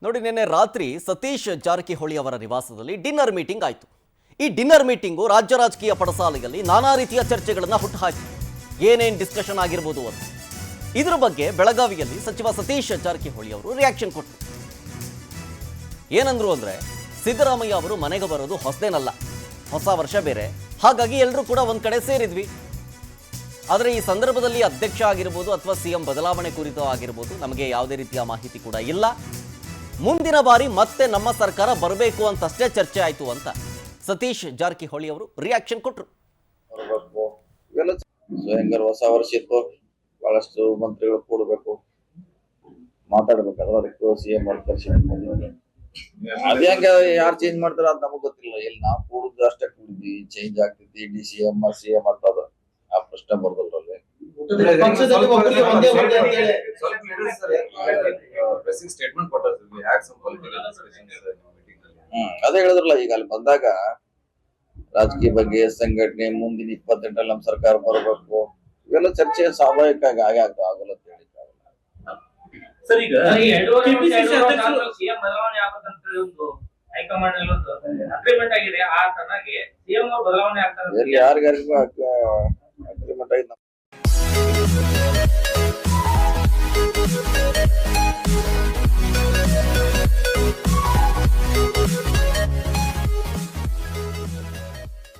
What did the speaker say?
ನೋಡಿ, ನಿನ್ನೆ ರಾತ್ರಿ ಸತೀಶ್ ಜಾರಕಿಹೊಳಿ ಅವರ ನಿವಾಸದಲ್ಲಿ ಡಿನ್ನರ್ ಮೀಟಿಂಗ್ ಆಯಿತು. ಈ ಡಿನ್ನರ್ ಮೀಟಿಂಗು ರಾಜ್ಯ ರಾಜಕೀಯ ಪಡಸಾಲೆಯಲ್ಲಿ ನಾನಾ ರೀತಿಯ ಚರ್ಚೆಗಳನ್ನು ಹುಟ್ಟುಹಾಕಿ ಏನೇನು ಡಿಸ್ಕಷನ್ ಆಗಿರ್ಬೋದು ಅಂತ ಇದ್ರ ಬಗ್ಗೆ ಬೆಳಗಾವಿಯಲ್ಲಿ ಸಚಿವ ಸತೀಶ್ ಜಾರಕಿಹೊಳಿ ಅವರು ರಿಯಾಕ್ಷನ್ ಕೊಟ್ಟರು. ಏನಂದ್ರು ಅಂದರೆ, ಸಿದ್ದರಾಮಯ್ಯ ಅವರು ಮನೆಗೆ ಬರೋದು ಹೊಸದೇನಲ್ಲ, ಹೊಸ ವರ್ಷ ಬೇರೆ, ಹಾಗಾಗಿ ಎಲ್ಲರೂ ಕೂಡ ಒಂದು ಕಡೆ ಸೇರಿದ್ವಿ. ಆದರೆ ಈ ಸಂದರ್ಭದಲ್ಲಿ ಅಧ್ಯಕ್ಷ ಆಗಿರ್ಬೋದು ಅಥವಾ ಸಿಎಂ ಬದಲಾವಣೆ ಕುರಿತು ಆಗಿರ್ಬೋದು ನಮಗೆ ಯಾವುದೇ ರೀತಿಯ ಮಾಹಿತಿ ಕೂಡ ಇಲ್ಲ. ಮುಂದಿನ ಬಾರಿ ಮತ್ತೆ ನಮ್ಮ ಸರ್ಕಾರ ಬರಬೇಕು ಅಂತಷ್ಟೇ ಚರ್ಚೆ ಆಯಿತು ಅಂತ ಸತೀಶ್ ಜಾರಕಿಹೊಳಿ ಅವರು ರಿಯಾಕ್ಷನ್ ಕೊಟ್ಟರು. ಹೆಂಗಾರ ಹೊಸ ವರ್ಷ ಇತ್ತು, ಬಹಳಷ್ಟು ಮಂತ್ರಿಗಳು ಕೂಡಬೇಕು, ಮಾತಾಡ್ಬೇಕಾದ್ರೆ ಅದಕ್ಕೆ ಸಿಎಂ ಅದೇ ಹಂಗ ಯಾರು ಚೇಂಜ್ ಮಾಡ್ತಾರ ಅಂತ ನಮಗ್ ಗೊತ್ತಿಲ್ಲ. ಎಲ್ಲಿ ನಾವು ಕೂಡುದು ಅಷ್ಟೇ ಕೂಡಿದ್ವಿ, ಚೇಂಜ್ ಆಗ್ತೈತಿ ಡಿ ಸಿಎಂ ಸಿಎಂ ಅಂತದ ಆ ಪ್ರಶ್ನೆ ಬರ್ದಲ್ರಲ್ಲಿ. ಅದೇ ಹೇಳಿದ್ರಲ್ಲ, ಈಗ ಅಲ್ಲಿ ಬಂದಾಗ ರಾಜಕೀಯ ಬಗ್ಗೆ ಸಂಘಟನೆ ಮುಂದಿನ 28 ನಮ್ ಸರ್ಕಾರ ಬರಬೇಕು, ಇವೆಲ್ಲ ಚರ್ಚೆ ಸ್ವಾಭಾವಿಕ ಆಗೇ ಆಗಲ್ಲ ಅಂತ ಹೇಳಿ. ಯಾರಿಗಾರಿಗೂ